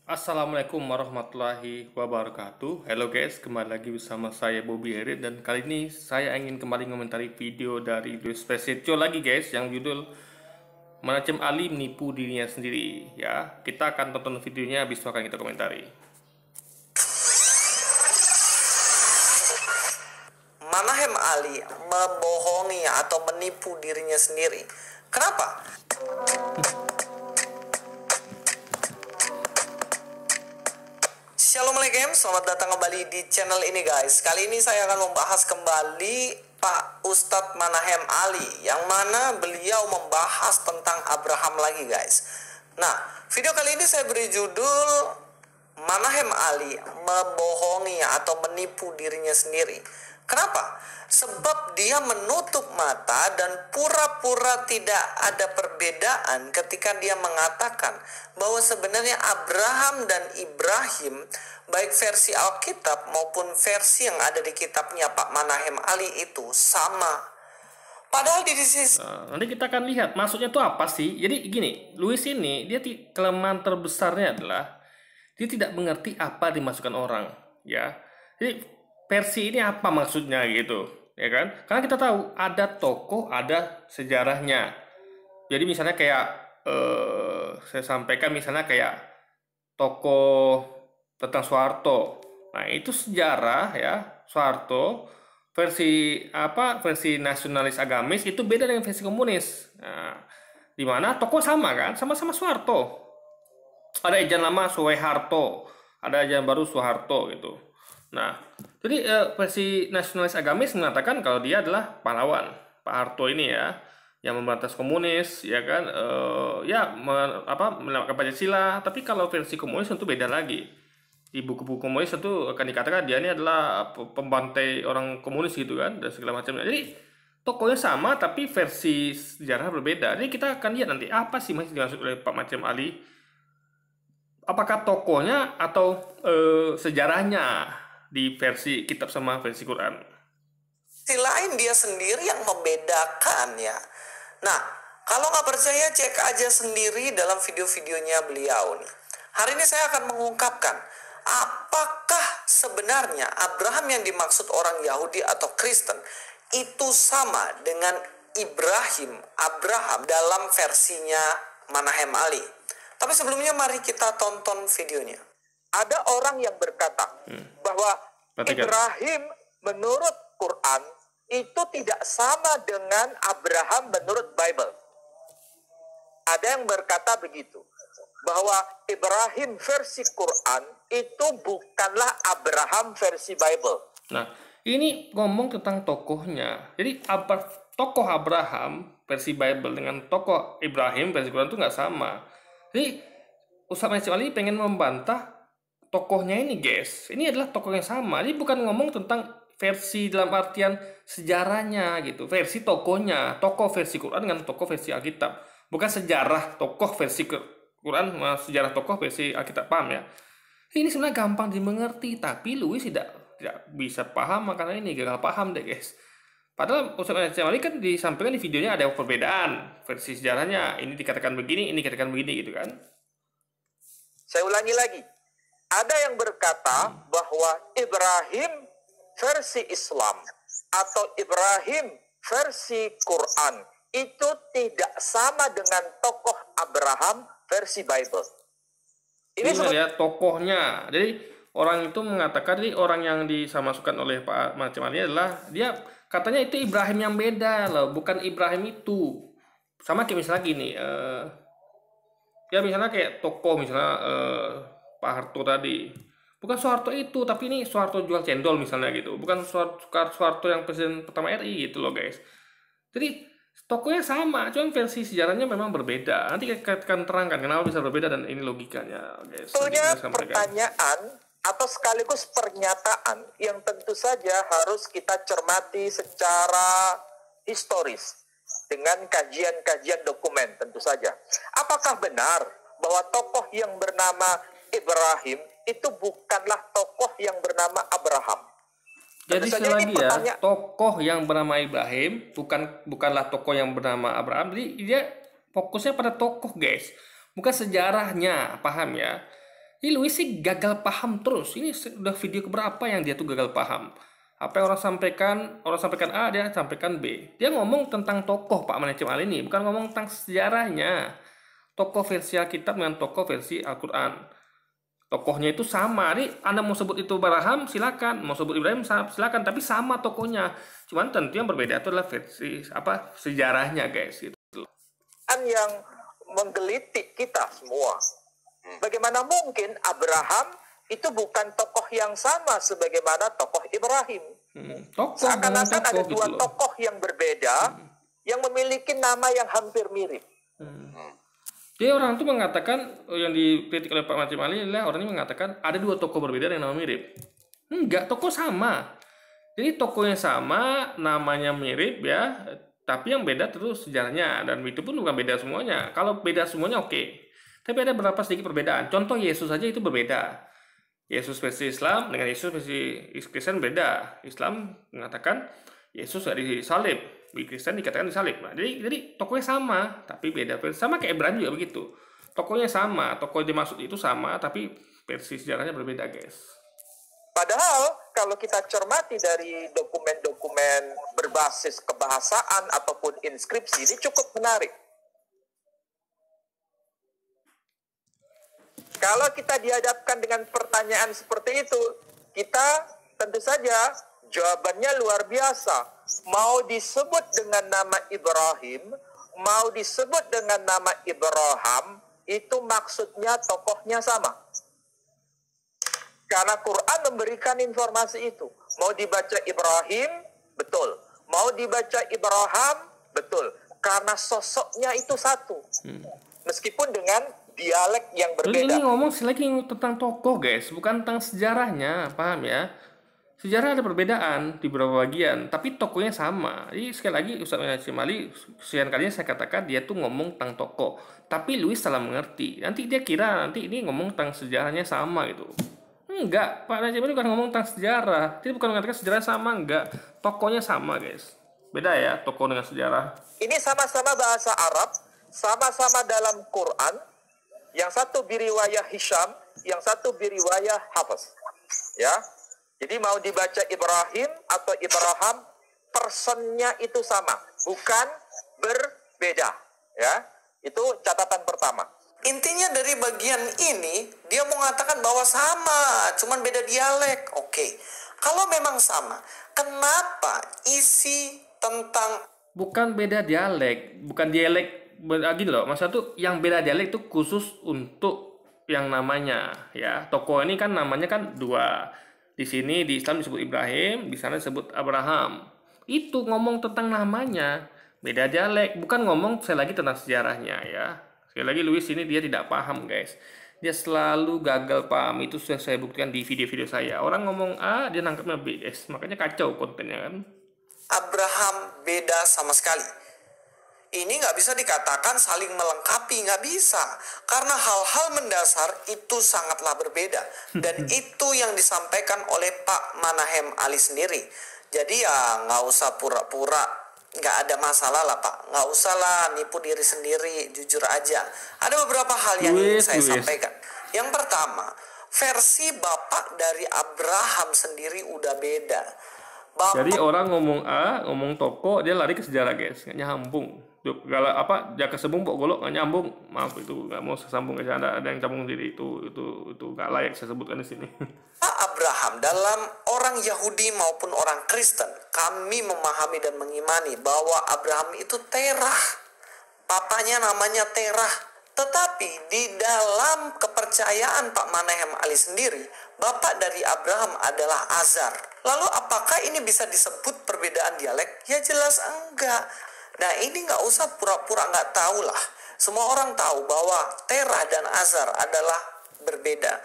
Assalamualaikum warahmatullahi wabarakatuh. Halo guys, kembali lagi bersama saya Bobby Heri, dan kali ini saya ingin kembali mengomentari video dari Luis Prasetyo lagi guys, yang judul Manacem Ali Menipu Dirinya Sendiri. Ya, kita akan tonton videonya, habis itu akan kita komentari. Manahem Ali membohongi atau menipu dirinya sendiri. Kenapa? Assalamualaikum, selamat datang kembali di channel ini guys. Kali ini saya akan membahas kembali Pak Ustadz Manahem Ali, yang mana beliau membahas tentang Abraham lagi guys. Nah, video kali ini saya beri judul Manahem Ali membohongi atau menipu dirinya sendiri. Kenapa? Sebab dia menutup mata dan pura-pura tidak ada perbedaan ketika dia mengatakan bahwa sebenarnya Abraham dan Ibrahim, baik versi Alkitab maupun versi yang ada di kitabnya Pak Manahem Ali, itu sama. Padahal di sisi Nanti kita akan lihat maksudnya itu apa sih. Jadi gini, Luis ini dia kelemahan terbesarnya adalah dia tidak mengerti apa dimasukkan orang, ya. Jadi versi ini apa maksudnya gitu, ya kan? Karena kita tahu ada tokoh, ada sejarahnya. Jadi misalnya kayak saya sampaikan misalnya kayak tokoh tentang Soeharto. Nah, itu sejarah ya, Soeharto versi apa? Versi nasionalis agamis itu beda dengan versi komunis. Nah, di mana tokoh sama kan? Sama-sama Soeharto. Ada ejaan lama Soeharto, ada ejaan baru Soeharto gitu. Nah, jadi versi nasionalis agamis mengatakan kalau dia adalah pahlawan, Pak Harto ini ya, yang memberantas komunis, ya kan, menyelamatkan Pancasila. Tapi kalau versi komunis tentu beda lagi. Di buku-buku komunis tentu akan dikatakan dia ini adalah pembantai orang komunis gitu kan, dan segala macamnya. Jadi tokohnya sama, tapi versi sejarah berbeda. Jadi kita akan lihat nanti apa sih masih dimaksud oleh Pak Manahem Ali. Apakah tokohnya atau sejarahnya di versi kitab sama versi Quran. lain dia sendiri yang membedakan ya. Nah, kalau nggak percaya cek aja sendiri dalam video-videonya beliau nih. Hari ini saya akan mengungkapkan apakah sebenarnya Abraham yang dimaksud orang Yahudi atau Kristen itu sama dengan Abraham dalam versinya Manahem Ali. Tapi sebelumnya mari kita tonton videonya. Ada orang yang berkata bahwa Ibrahim menurut Quran itu tidak sama dengan Abraham menurut Bible. Ada yang berkata begitu, bahwa Ibrahim versi Quran itu bukanlah Abraham versi Bible. Nah, ini ngomong tentang tokohnya. Jadi tokoh Abraham versi Bible dengan tokoh Ibrahim versi Quran itu nggak sama. Jadi Ustadz Manahem Ali pengen membantah tokohnya ini guys. Ini adalah tokoh yang sama. Ini bukan ngomong tentang versi dalam artian sejarahnya gitu. Versi tokohnya, tokoh versi Quran dengan tokoh versi Alkitab. Bukan sejarah tokoh versi Quran, sejarah tokoh versi Alkitab, paham ya? Ini sebenarnya gampang dimengerti, tapi Luis tidak bisa paham, makanya ini gagal paham deh guys. Padahal Ustadz Manahem Ali kan disampaikan di videonya ada perbedaan versi sejarahnya. Ini dikatakan begini, ini dikatakan begini gitu kan. Saya ulangi lagi. Ada yang berkata bahwa Ibrahim versi Islam atau Ibrahim versi Quran itu tidak sama dengan tokoh Abraham versi Bible. Ini ya tokohnya. Jadi orang itu mengatakan, jadi orang yang disamasukkan oleh Pak Manahem Ali adalah dia katanya itu Ibrahim yang beda loh, bukan Ibrahim itu. Sama kayak misalnya gini, ya misalnya kayak tokoh misalnya Pak Harto tadi, bukan Soeharto itu, tapi ini Soeharto jual cendol misalnya gitu, bukan Soeharto yang presiden pertama RI gitu loh guys. Jadi tokohnya sama, cuman versi sejarahnya memang berbeda. Nanti kita akan terangkan kenapa bisa berbeda dan ini logikanya guys. Sebetulnya pertanyaan atau sekaligus pernyataan yang tentu saja harus kita cermati secara historis dengan kajian-kajian dokumen tentu saja. Apakah benar bahwa tokoh yang bernama Ibrahim itu bukanlah tokoh yang bernama Abraham? Jadi sekali lagi ya, tokoh yang bernama Ibrahim bukanlah tokoh yang bernama Abraham. Jadi dia fokusnya pada tokoh guys, bukan sejarahnya, paham ya? Ini Louis sih gagal paham terus. Ini udah video keberapa yang dia tuh gagal paham. Apa yang orang sampaikan A, dia sampaikan B. Dia ngomong tentang tokoh Pak Manajem Ali ini, bukan ngomong tentang sejarahnya. Tokoh versi Alkitab dengan tokoh versi Al-Quran. Tokohnya itu sama. Nih, Anda mau sebut itu Abraham, silakan. Mau sebut Ibrahim, silakan. Tapi sama tokohnya. Cuman tentu yang berbeda itu adalah versi sejarahnya, guys. Gitu. Yang menggelitik kita semua. Bagaimana mungkin Abraham itu bukan tokoh yang sama sebagaimana tokoh Ibrahim? Seakan-akan ada dua gitu tokoh yang berbeda yang memiliki nama yang hampir mirip. Jadi orang itu mengatakan, yang dikritik oleh Pak Manajem Ali adalah orang ini mengatakan ada dua tokoh berbeda yang nama mirip. Enggak, tokoh sama. Jadi tokohnya sama, namanya mirip ya, tapi yang beda terus sejarahnya, dan itu pun bukan beda semuanya. Kalau beda semuanya oke. Tapi ada beberapa sedikit perbedaan. Contoh Yesus saja itu berbeda. Yesus versi Islam dengan Yesus versi Kristen beda. Islam mengatakan Yesus tidak disalib, di Kristen dikatakan disalib. Nah, jadi tokohnya sama, tapi beda. Sama kayak Ibrahim juga begitu. Tokohnya sama, tokoh yang dimaksud itu sama, tapi versi sejarahnya berbeda, guys. Padahal kalau kita cermati dari dokumen-dokumen berbasis kebahasaan ataupun inskripsi, ini cukup menarik. Kalau kita dihadapkan dengan pertanyaan seperti itu, kita tentu saja jawabannya luar biasa. Mau disebut dengan nama Ibrahim, mau disebut dengan nama Ibrahim, itu maksudnya tokohnya sama. Karena Quran memberikan informasi itu. Mau dibaca Ibrahim, betul. Mau dibaca Ibrahim, betul. Karena sosoknya itu satu. Meskipun dengan dialek yang berbeda. Ini ngomong lagi tentang tokoh, guys, bukan tentang sejarahnya, paham ya? Sejarah ada perbedaan di beberapa bagian, tapi tokohnya sama. Jadi sekali lagi Ustaz Manajem Ali, sekian kalinya saya katakan dia tuh ngomong tentang tokoh, tapi Louis salah mengerti. Nanti dia kira nanti ini ngomong tentang sejarahnya sama gitu. Enggak, Pak Manajem Ali bukan ngomong tentang sejarah. Dia bukan mengatakan sejarah sama, enggak. Tokohnya sama, guys. Beda ya, tokoh dengan sejarah. Ini sama-sama bahasa Arab, sama-sama dalam Quran. Yang satu biriwayah Hisham, yang satu biriwayah Hafiz. Ya. Jadi mau dibaca Ibrahim atau Ibrahim, personnya itu sama, bukan berbeda. Ya. Itu catatan pertama. Intinya dari bagian ini, dia mau mengatakan bahwa sama, cuman beda dialek. Oke, kalau memang sama, kenapa isi tentang... Bukan beda dialek, bukan dialek, gini loh, maksudnya tuh yang beda dialek itu khusus untuk yang namanya, ya. Tokoh ini kan namanya kan dua. Di sini di Islam disebut Ibrahim, di sana disebut Abraham. Itu ngomong tentang namanya, beda dialek, bukan ngomong saya lagi tentang sejarahnya, ya. Sekali lagi Louis ini dia tidak paham, guys. Dia selalu gagal paham. Itu sudah saya buktikan di video-video saya. Orang ngomong A, dia nangkepnya B, guys. Makanya kacau kontennya kan. Abraham beda sama sekali. Ini nggak bisa dikatakan saling melengkapi, nggak bisa. Karena hal-hal mendasar itu sangatlah berbeda. Dan itu yang disampaikan oleh Pak Manahem Ali sendiri. Jadi ya nggak usah pura-pura nggak ada masalah lah Pak, nggak usah lah nipu diri sendiri, jujur aja. Ada beberapa hal yang ingin saya sampaikan. Yang pertama, versi bapak dari Abraham sendiri udah beda. Jadi orang ngomong A, ngomong toko, dia lari ke sejarah, guys, nggak nyambung. Kalau jaka sebung pok golok nggak nyambung, maaf itu nggak mau saya sambung aja, ada yang sambung diri itu nggak layak saya sebutkan di sini. Abraham dalam orang Yahudi maupun orang Kristen, kami memahami dan mengimani bahwa Abraham itu Terah, papanya namanya Terah. Tetapi di dalam kepercayaan Pak Manahem Ali sendiri, bapak dari Abraham adalah Azar. Lalu apakah ini bisa disebut perbedaan dialek? Ya jelas enggak. Nah ini nggak usah pura-pura nggak tahu lah. Semua orang tahu bahwa Terah dan Azar adalah berbeda.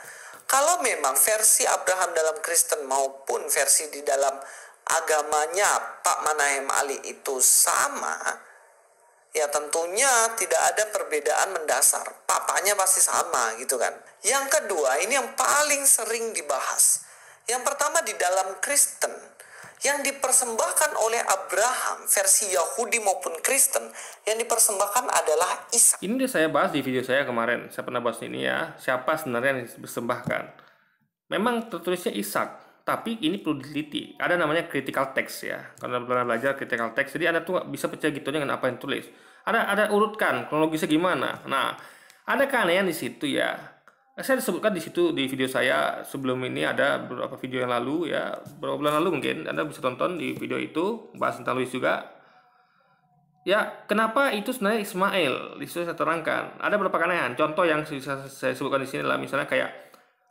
Kalau memang versi Abraham dalam Kristen maupun versi di dalam agamanya Pak Manahem Ali itu sama, ya tentunya tidak ada perbedaan mendasar. Papanya pasti sama gitu kan. Yang kedua, ini yang paling sering dibahas. Yang pertama di dalam Kristen, Yang dipersembahkan oleh Abraham versi Yahudi maupun Kristen, yang dipersembahkan adalah Ishak. Ini saya bahas di video saya kemarin. Saya pernah bahas ini ya. Siapa sebenarnya yang dipersembahkan? Memang tertulisnya Ishak, tapi ini perlu diteliti. Ada namanya critical text ya. Kalau pernah belajar critical text, jadi Anda tuh nggak bisa percaya gitu dengan apa yang tulis. Ada urutkan kronologisnya gimana. Nah, ada keanehan di situ ya. Saya disebutkan di situ di video saya sebelum ini, ada beberapa video yang lalu ya, beberapa bulan lalu mungkin Anda bisa tonton di video itu, bahas tentang Luis juga. Ya, kenapa itu sebenarnya Ismail? Di situ saya terangkan. Ada beberapa keanehan. Contoh yang bisa saya sebutkan di sini adalah misalnya kayak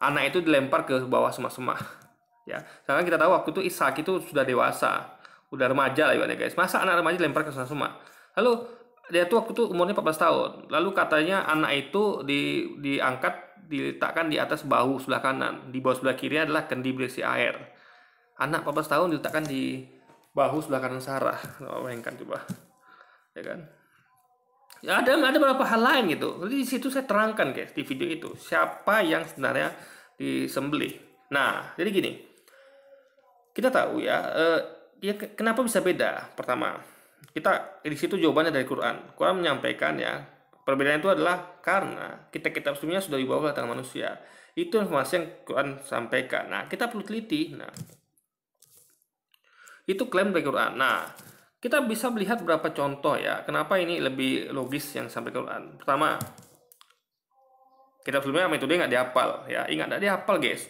anak itu dilempar ke bawah semak-semak. Ya, sekarang kita tahu waktu itu Ishak itu sudah dewasa, udah remaja lah ya guys. Masa anak remaja dilempar ke semak-semak? Lalu dia tuh waktu itu umurnya 14 tahun. Lalu katanya anak itu diangkat, diletakkan di atas bahu sebelah kanan. Di bawah sebelah kiri adalah kendi berisi air. Anak 14 tahun diletakkan di bahu sebelah kanan Sarah. Bayangkan coba. Ya kan? Ya, ada beberapa hal lain gitu. Jadi di situ saya terangkan guys di video itu siapa yang sebenarnya disembelih. Nah, jadi gini. Kita tahu ya, kenapa bisa beda? Pertama, kita di situ jawabannya dari Quran. Quran menyampaikan ya, perbedaan itu adalah karena kitab-kitab sebelumnya sudah dibawa ke tangan manusia. Itu informasi yang Quran sampaikan. Nah, kita perlu teliti. Nah, itu klaim dari Quran. Nah, kita bisa melihat beberapa contoh ya, kenapa ini lebih logis yang sampai Quran. Pertama, kitab sebelumnya metode nggak dihafal ya. Ingat, nggak dihafal guys.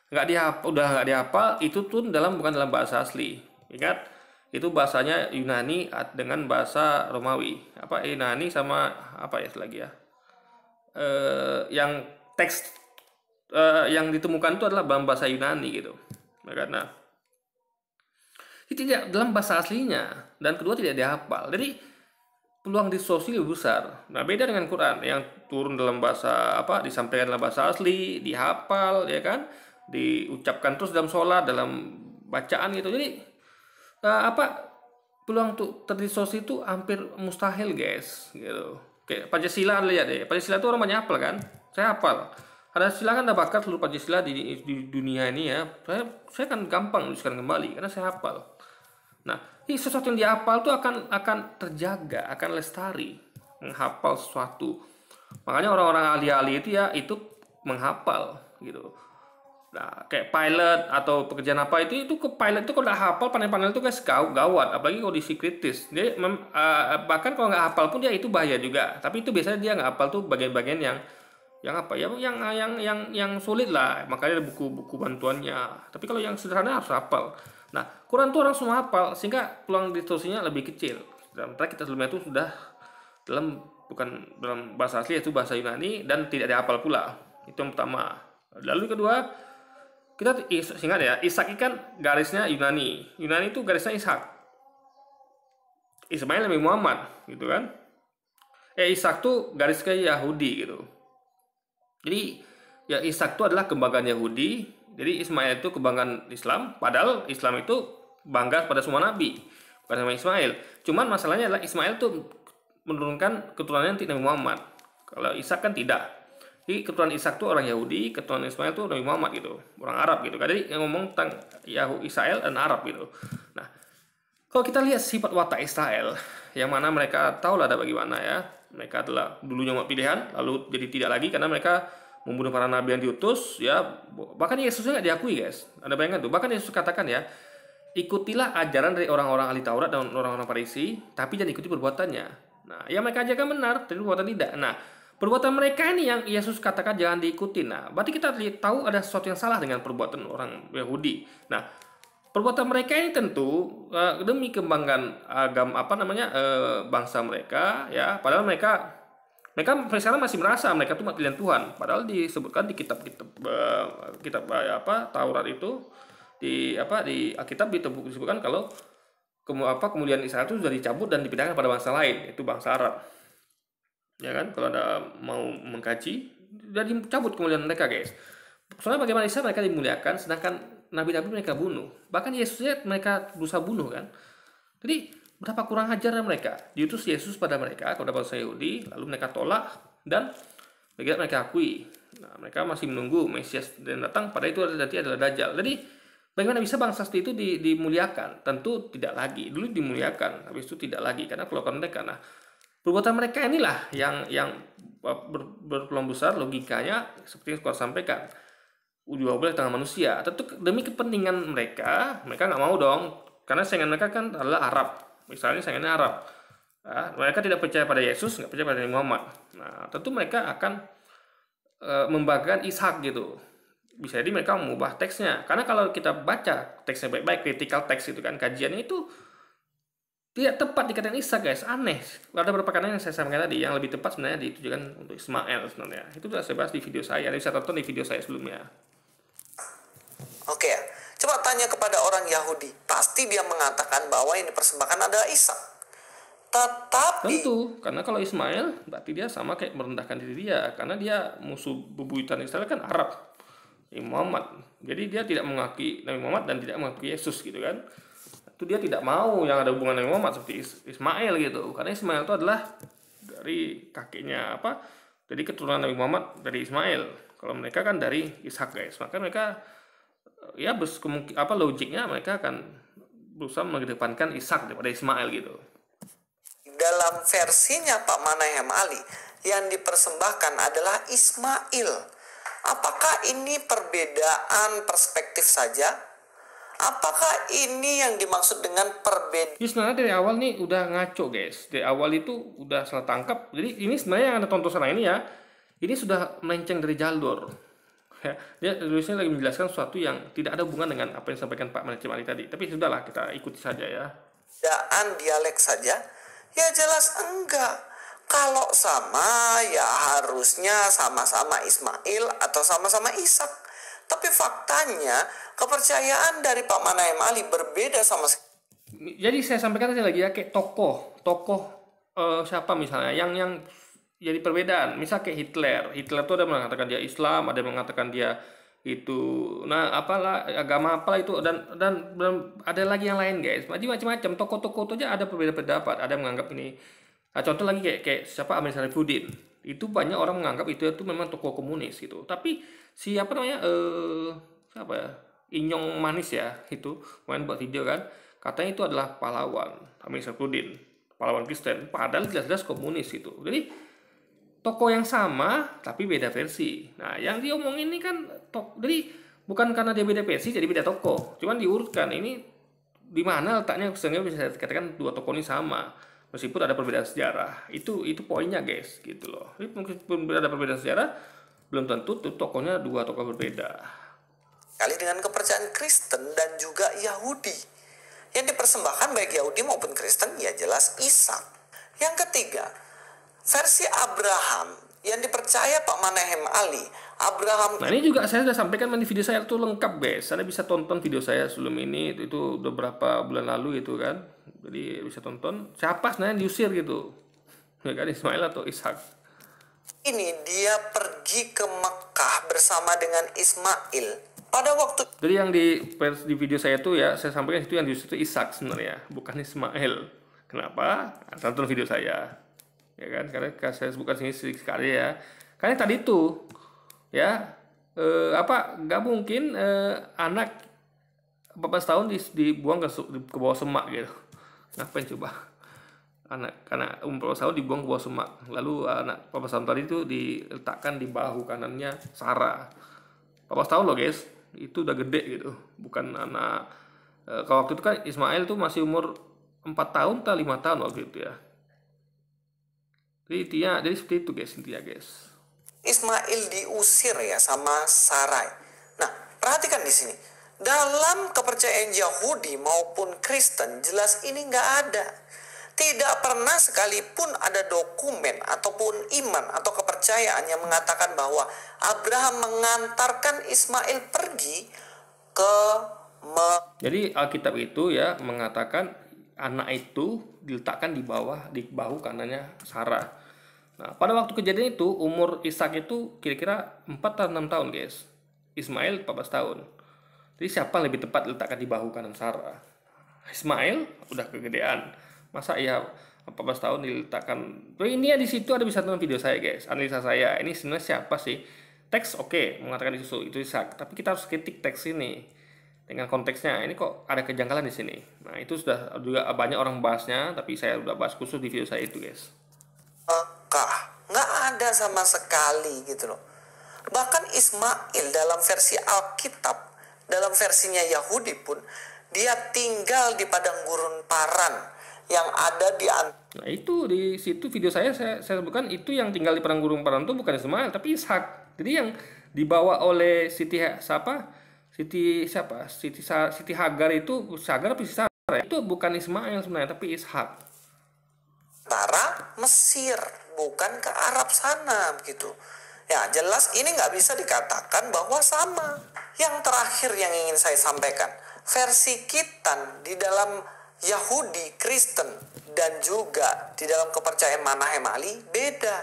Udah nggak dihafal, itu tuh bukan dalam bahasa asli. Ingat, itu bahasanya Yunani dengan bahasa Romawi. Apa Yunani sama apa ya lagi ya? Yang teks yang ditemukan itu adalah dalam bahasa Yunani gitu. Karena itu tidak dalam bahasa aslinya, dan kedua tidak dihafal. Jadi peluang distorsi lebih besar. Nah, beda dengan Quran yang turun dalam bahasa disampaikan dalam bahasa asli, dihafal ya kan, diucapkan terus dalam sholat, dalam bacaan gitu. Jadi peluang untuk terdistorsi itu hampir mustahil guys gitu. Kayak Pancasila, lihat deh, Pancasila itu orang banyak hafal kan, saya hafal. Ada silakan ada bakat seluruh Pancasila di dunia ini ya. Saya kan gampang menuliskan kembali karena saya hafal. Nah, ini sesuatu yang dihafal itu akan terjaga, akan lestari, menghafal sesuatu. Makanya orang-orang ahli-ahli itu ya itu menghafal gitu. Nah, kayak pilot atau pekerjaan apa itu ke pilot itu kalau nggak hafal panel-panel itu guys gawat, apalagi kondisi kritis. Dia bahkan kalau nggak hafal pun dia itu bahaya juga. Tapi itu biasanya dia nggak hafal tuh bagian-bagian yang sulit lah. Makanya ada buku-buku bantuannya. Tapi kalau yang sederhana harus hafal. Nah, Quran tuh orang semua hafal sehingga peluang distorsinya lebih kecil. Dan kita sebelumnya itu sudah bukan dalam bahasa asli, itu bahasa Yunani dan tidak dihafal pula. Itu yang pertama. Lalu kedua, kita ingat ya, Ishak kan garisnya Yunani. Yunani itu garisnya Ishak. Ismail Nabi Muhammad gitu kan. Ishak tuh garisnya Yahudi gitu. Jadi ya Ishak itu adalah kebanggaan Yahudi. Jadi Ismail itu kebanggaan Islam. Padahal Islam itu bangga pada semua nabi, bukan sama Ismail. Cuman masalahnya adalah Ismail tuh menurunkan keturunannya Nabi Muhammad. Kalau Ishak kan tidak. Jadi keturunan Ishak itu orang Yahudi, keturunan Ismail itu Nabi Muhammad gitu, orang Arab gitu. Jadi yang ngomong tentang Israel dan Arab gitu. Nah, kalau kita lihat sifat watak Israel, yang mana mereka tahu lah ada bagaimana ya. Mereka adalah dulunya umat pilihan, lalu jadi tidak lagi karena mereka membunuh para nabi yang diutus ya. Bahkan Yesusnya nggak diakui guys. Anda bayangkan tuh. Bahkan Yesus katakan ya, ikutilah ajaran dari orang-orang ahli Taurat dan orang-orang Farisi, tapi jangan ikuti perbuatannya. Nah, yang mereka ajarkan benar, tapi perbuatan tidak. Nah, perbuatan mereka ini yang Yesus katakan jangan diikuti. Nah, berarti kita tahu ada sesuatu yang salah dengan perbuatan orang Yahudi. Nah, perbuatan mereka ini tentu demi kebanggaan agama bangsa mereka ya. Padahal mereka sekarang masih merasa mereka itu umat pilihan Tuhan. Padahal disebutkan di kitab-kitab Taurat itu di Alkitab disebutkan kalau kemudian Israel itu sudah dicabut dan dipindahkan pada bangsa lain, itu bangsa Arab. Ya kan, kalau Anda mau mengkaji, sudah dicabut kemuliaan mereka guys. Soalnya bagaimana Israel mereka dimuliakan, sedangkan nabi-nabi mereka bunuh. Bahkan Yesusnya mereka berusaha bunuh kan. Jadi berapa kurang ajar mereka. Diutus Yesus pada mereka kepada bangsa Yahudi, lalu mereka tolak dan mereka akui. Nah, mereka masih menunggu Mesias dan datang. Pada itu adalah Dajjal. Jadi Bagaimana bisa bangsa seperti itu dimuliakan? Tentu tidak lagi. Dulu dimuliakan, habis itu tidak lagi karena perbuatan mereka. Nah, perbuatan mereka inilah yang berpeluang besar logikanya seperti yang saya sampaikan. Jual beli tangan manusia. Tentu demi kepentingan mereka nggak mau dong. Karena saingan mereka kan adalah Arab. Misalnya saingannya Arab. Nah, mereka tidak percaya pada Yesus, nggak percaya pada Nabi Muhammad. Nah, tentu mereka akan membanggakan Ishak gitu. Bisa jadi mereka mengubah teksnya. Karena kalau kita baca teksnya baik-baik, critical text itu kan, kajiannya itu tidak tepat dikatakan Ishak, guys. Aneh. Ada beberapa kanan yang saya sampaikan tadi, yang lebih tepat sebenarnya ditujukan untuk Ismail sebenarnya. Itu sudah saya bahas di video saya. Bisa tonton di video saya sebelumnya. Oke ya, coba tanya kepada orang Yahudi. Pasti dia mengatakan bahwa yang dipersembahkan adalah Ishak. Tetapi Tentu, karena kalau Ismail berarti dia sama kayak merendahkan diri dia, karena dia musuh bebuyutan Israel kan Arab, Muhammad. Jadi dia tidak mengakui Nabi Muhammad dan tidak mengakui Yesus gitu kan. Itu dia tidak mau yang ada hubungan Nabi Muhammad seperti Ismail gitu, karena Ismail itu adalah dari kakeknya apa? Jadi keturunan Nabi Muhammad dari Ismail. Kalau mereka kan dari Ishak, guys. Maka mereka ya logiknya mereka akan berusaha mengedepankan Ishak daripada Ismail gitu. dalam versinya Pak Manahem Ali yang dipersembahkan adalah Ismail. Apakah ini perbedaan perspektif saja? Apakah ini yang dimaksud dengan perbedaan? Ini sebenarnya dari awal nih udah ngaco, guys. Dari awal itu udah salah tangkap. Jadi ini sebenarnya yang Anda tonton sekarang ini ya, ini sudah melenceng dari jalur. Ya, dia tulisnya lagi menjelaskan sesuatu yang tidak ada hubungan dengan apa yang disampaikan Pak Manahem Ali tadi. Tapi sudahlah, kita ikuti saja ya. Perbedaan dialek saja? Ya jelas enggak. Kalau sama ya harusnya sama-sama Ismail atau sama-sama Ishak. Tapi faktanya kepercayaan dari Pak Manahem Ali berbeda sama sekali. Jadi saya sampaikan tadi lagi ya, kayak tokoh siapa misalnya yang jadi perbedaan. Misal kayak Hitler itu ada mengatakan dia Islam, ada yang mengatakan dia itu agama apalah itu, dan ada lagi yang lain, guys. Macam-macam tokoh-tokoh itu aja ada berbeda pendapat. Ada yang menganggap ini. Nah, contoh lagi kayak siapa, Amir Syarifuddin. Itu banyak orang menganggap itu memang tokoh komunis gitu. Tapi siapa namanya siapa ya? Inyong Manis ya, itu main buat video kan. Katanya itu adalah pahlawan, Amir Syarifuddin, pahlawan Kristen, padahal jelas-jelas komunis gitu. Jadi toko yang sama tapi beda versi. Nah, yang diomongin ini kan jadi bukan karena dia beda versi jadi beda toko. Cuman diurutkan ini di mana letaknya sehingga bisa dikatakan dua toko ini sama meskipun ada perbedaan sejarah. Itu poinnya, guys, gitu loh. Jadi meskipun ada perbedaan sejarah belum tentu tuh tokonya dua toko berbeda. Kali dengan kepercayaan Kristen dan juga Yahudi. Yang dipersembahkan baik Yahudi maupun Kristen ya jelas Ishak. Yang ketiga, versi Abraham yang dipercaya Pak Manahem Ali. Abraham. Nah, ini juga saya sudah sampaikan di video saya itu lengkap, guys. Anda bisa tonton video saya sebelum ini, itu beberapa bulan lalu itu kan. Jadi bisa tonton siapa sebenarnya diusir gitu. Ya kan, Ismail atau Ishak. Ini dia pergi ke Mekah bersama dengan Ismail. Pada waktu Jadi yang di video saya itu ya, saya sampaikan itu yang diusir itu Ishak sebenarnya, bukan Ismail. Kenapa? Tonton video saya. Ya kan, karena saya sebutkan sini sedikit sekali ya. Karena tadi itu ya nggak mungkin anak 14 tahun dibuang ke bawah semak gitu. Ngapain coba? Anak umur 14 tahun dibuang ke bawah semak. Lalu anak 14 tahun tadi itu diletakkan di bahu kanannya Sarah. 14 tahun loh, guys. Itu udah gede gitu. Bukan anak kalau waktu itu kan Ismail tuh masih umur 4 tahun atau 5 tahun waktu itu ya. Jadi seperti itu, guys, intinya, guys. Ismail diusir ya sama Sarai. Nah, perhatikan di sini. Dalam kepercayaan Yahudi maupun Kristen, jelas ini nggak ada. Tidak pernah sekalipun ada dokumen ataupun iman atau kepercayaan yang mengatakan bahwa Abraham mengantarkan Ismail pergi ke Jadi Alkitab itu ya mengatakan anak itu diletakkan di bahu kanannya Sarah. Nah, pada waktu kejadian itu umur Ishak itu kira-kira 4 atau 6 tahun, guys. Ismail 14 tahun. Jadi siapa yang lebih tepat diletakkan di bahu kanan Sarah? Ismail udah kegedean. Masa ya 14 tahun diletakkan. Ini ya di situ ada bisa tonton video saya, guys. Analisa saya. Ini sebenarnya siapa sih? Teks oke, mengatakan itu Ishak, tapi kita harus kritik teks ini. dengan konteksnya. Ini kok ada kejanggalan di sini. Nah, itu sudah juga banyak orang bahasnya, tapi saya udah bahas khusus di video saya itu, guys. Nggak ada sama sekali gitu loh. Bahkan Ismail dalam versi Alkitab, dalam versinya Yahudi pun, dia tinggal di padang gurun Paran yang ada di Nah, itu di situ video saya sebutkan itu yang tinggal di padang gurun Paran itu bukan Ismail tapi Ishak. Jadi yang dibawa oleh Siti Hagar itu Hagar apa Sarah itu bukan Ismail sebenarnya tapi Ishak. Antara Mesir, bukan ke Arab sana gitu. Ya jelas ini nggak bisa dikatakan bahwa sama. Yang terakhir yang ingin saya sampaikan, versi Kitan di dalam Yahudi, Kristen, dan juga di dalam kepercayaan Manahem Ali beda.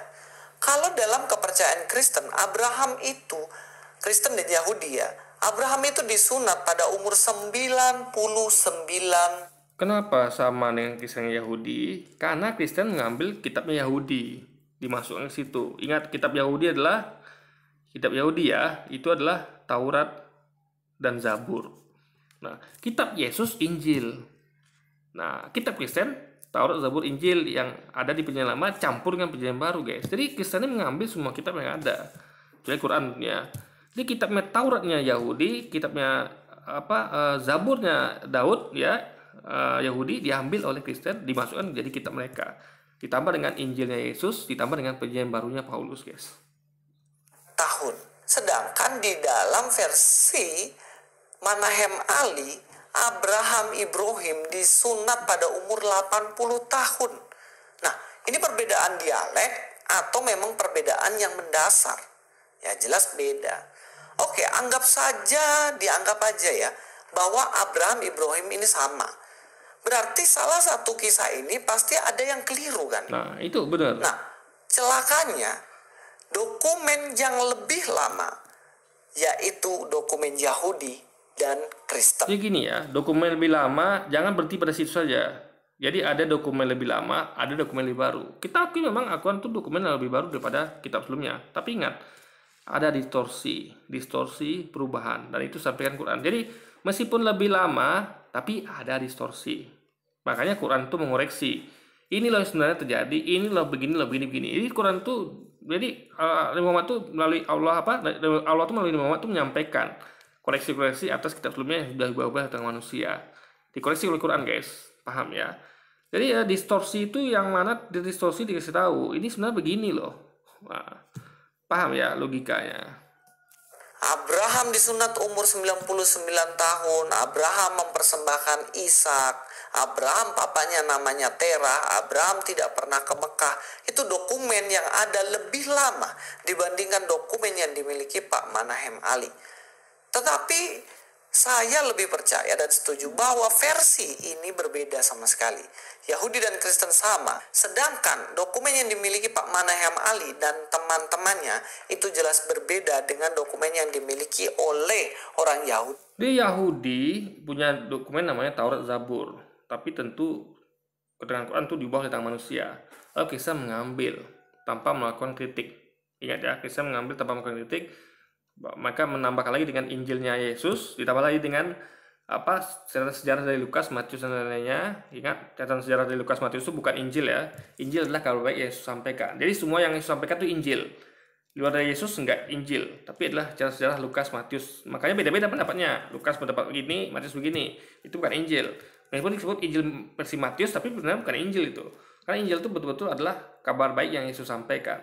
Kalau dalam kepercayaan Kristen, Abraham itu, Kristen dan Yahudi ya, Abraham itu disunat pada umur 99. Kenapa sama dengan Kristen Yahudi? Karena Kristen mengambil kitabnya Yahudi, dimasukkan ke situ. Ingat, kitab Yahudi ya, itu adalah Taurat dan Zabur. Nah, kitab Yesus Injil. Nah, kitab Kristen Taurat, Zabur, Injil yang ada di Perjanjian Lama campur dengan Perjanjian Baru, guys. Jadi Kristen mengambil semua kitab yang ada, kecuali Qurannya. Jadi kitabnya Tauratnya Yahudi, kitabnya Zaburnya Daud ya. Yahudi diambil oleh Kristen, dimasukkan jadi kitab mereka, ditambah dengan Injilnya Yesus, ditambah dengan Perjanjian Barunya Paulus, guys. Tahun. Sedangkan di dalam versi Manahem Ali, Abraham Ibrahim disunat pada umur 80 tahun. Nah, ini perbedaan dialek atau memang perbedaan yang mendasar? Ya jelas beda. Oke, dianggap aja ya bahwa Abraham Ibrahim ini sama. Berarti salah satu kisah ini pasti ada yang keliru kan? Nah, itu benar. Nah, celakanya dokumen yang lebih lama yaitu dokumen Yahudi dan Kristen. Jadi gini ya, dokumen lebih lama jangan berhenti pada situ saja. Jadi ada dokumen lebih lama, ada dokumen lebih baru. Kita akui memang akuan itu dokumen yang lebih baru daripada kitab sebelumnya. Tapi ingat, ada distorsi perubahan, dan itu sampaikan Quran. Jadi meskipun lebih lama, tapi ada distorsi. Makanya Quran itu mengoreksi. Ini loh sebenarnya terjadi, ini loh begini. Jadi Quran itu, jadi Muhammad itu melalui Allah itu melalui Muhammad itu menyampaikan koreksi-koreksi atas kitab sebelumnya yang sudah diubah tentang manusia. Dikoreksi oleh Quran, guys. Paham ya? Jadi ya distorsi itu yang mana distorsi dikasih tahu. Ini sebenarnya begini loh. Nah, paham ya logikanya? Abraham disunat umur 99 tahun. Abraham mempersembahkan Ishak. Abraham papanya namanya Terah. Abraham tidak pernah ke Mekah. Itu dokumen yang ada lebih lama dibandingkan dokumen yang dimiliki Pak Manahem Ali. Tetapi saya lebih percaya dan setuju bahwa versi ini berbeda sama sekali. Yahudi dan Kristen sama, sedangkan dokumen yang dimiliki Pak Manahem Ali dan teman-temannya itu jelas berbeda dengan dokumen yang dimiliki oleh orang Yahudi. Di Yahudi punya dokumen namanya Taurat Zabur, tapi tentu keterangan Quran itu diubah oleh tangan manusia. Lalu Kristen mengambil tanpa melakukan kritik. Ingat ya, Kristen mengambil tanpa melakukan kritik. Maka menambahkan lagi dengan Injilnya Yesus, ditambah lagi dengan sejarah dari Lukas, Matius dan lainnya. Ingat, catatan sejarah dari Lukas, Matius itu bukan Injil ya. Injil adalah kabar baik Yesus sampaikan. Jadi semua yang Yesus sampaikan itu Injil. Luar dari Yesus enggak Injil, tapi adalah sejarah Lukas, Matius. Makanya beda-beda pendapatnya. Lukas pendapat begini, Matius begini. Itu bukan Injil. Meskipun disebut Injil versi Matius, tapi sebenarnya bukan Injil itu. Karena Injil itu betul-betul adalah kabar baik yang Yesus sampaikan.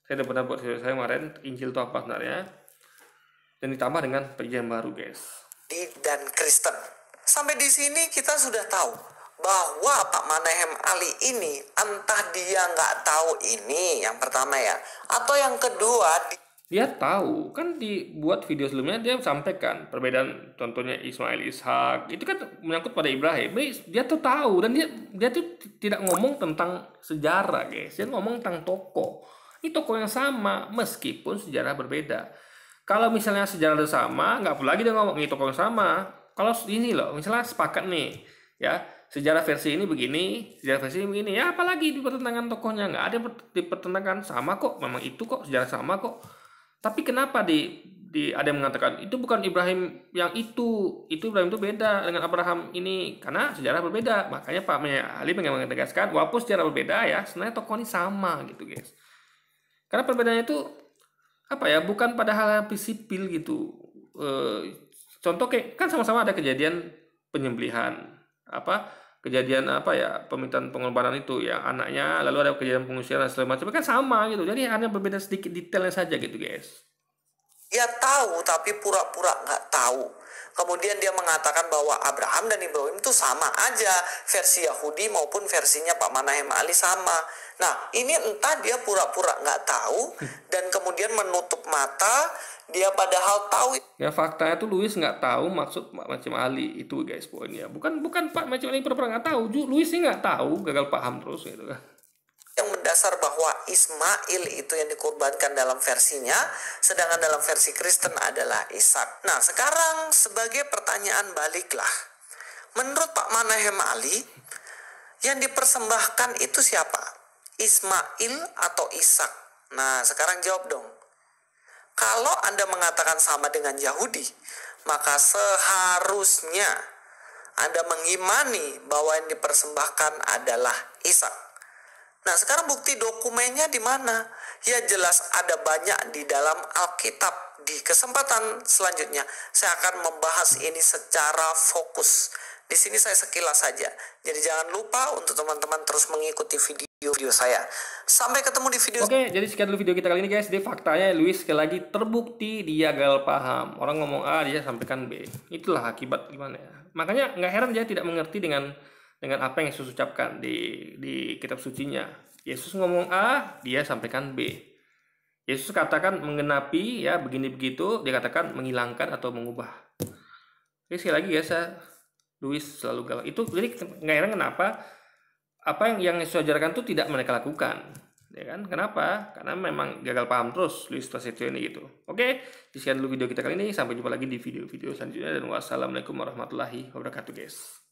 Saya udah pernah buat video saya kemarin, Injil itu apa sebenarnya. Dan ditambah dengan Perjanjian Baru, guys. Dan Kristen. Sampai di sini kita sudah tahu bahwa Pak Manahem Ali ini entah dia nggak tahu ini yang pertama ya, atau yang kedua dia tahu, kan dibuat video sebelumnya dia sampaikan perbedaan contohnya Ismail, Ishak, itu kan menyangkut pada Ibrahim. Dia tuh tahu dan dia tuh tidak ngomong tentang sejarah, guys. Dia ngomong tentang tokoh. Ini tokoh yang sama meskipun sejarah berbeda. Kalau misalnya sejarah sama, nggak perlu lagi dia ngomong ini tokoh yang sama. Kalau ini loh, misalnya sepakat nih, ya sejarah versi ini begini, sejarah versi ini begini, ya apalagi dipertentangkan tokohnya, nggak ada dipertentangkan sama kok, memang itu kok sejarah sama kok. Tapi kenapa ada yang mengatakan itu bukan Ibrahim yang itu Ibrahim itu beda dengan Abraham ini karena sejarah berbeda. Makanya Pak Ali pengen menegaskan walaupun sejarah berbeda ya, sebenarnya tokoh ini sama gitu guys. Karena perbedaannya itu apa ya, bukan pada hal yang sipil gitu. Contoh kayak kan sama-sama ada kejadian penyembelihan, kejadian permintaan pengorbanan itu ya anaknya, lalu ada kejadian pengusiran dan segala macam, kan sama gitu. Jadi hanya berbeda sedikit detailnya saja gitu guys. Dia tahu tapi pura-pura nggak tahu. Kemudian dia mengatakan bahwa Abraham dan Ibrahim itu sama aja, versi Yahudi maupun versinya Pak Manahem Ali sama. Nah ini entah dia pura-pura nggak tahu dan kemudian menutup mata, dia padahal tahu. Ya faktanya tuh Louis nggak tahu maksud Pak Manahem Ali itu guys poinnya. Bukan Pak Manahem Ali pura-pura nggak tahu, Louis sih nggak tahu, gagal paham terus gitu kan. Yang mendasar bahwa Ismail itu yang dikorbankan dalam versinya, sedangkan dalam versi Kristen adalah Ishak. Nah sekarang sebagai pertanyaan baliklah, menurut Pak Manahem Ali, yang dipersembahkan itu siapa? Ismail atau Ishak? Nah sekarang jawab dong. Kalau Anda mengatakan sama dengan Yahudi, maka seharusnya Anda mengimani bahwa yang dipersembahkan adalah Ishak. Nah sekarang bukti dokumennya di mana? Ya jelas ada banyak di dalam Alkitab. Di kesempatan selanjutnya saya akan membahas ini secara fokus. Di sini saya sekilas saja. Jadi jangan lupa untuk teman-teman terus mengikuti video saya. Sampai ketemu di video. Oke, jadi sekian dulu video kita kali ini guys. Jadi faktanya Louis sekali lagi terbukti dia gagal paham. Orang ngomong A dia sampaikan B. Itulah akibat gimana ya. Makanya nggak heran dia tidak mengerti dengan apa yang Yesus ucapkan di kitab sucinya. Yesus ngomong A, dia sampaikan B. Yesus katakan menggenapi ya begini begitu, dia katakan menghilangkan atau mengubah. Jadi sekali lagi ya, Louis selalu gagal. Itu jadi nggak heran kenapa apa yang Yesus ajarkan itu tidak mereka lakukan. Ya kan? Kenapa? Karena memang gagal paham terus Louis Prasetyo ini gitu. Oke, sekian dulu video kita kali ini. Sampai jumpa lagi di video-video selanjutnya dan wassalamualaikum warahmatullahi wabarakatuh guys.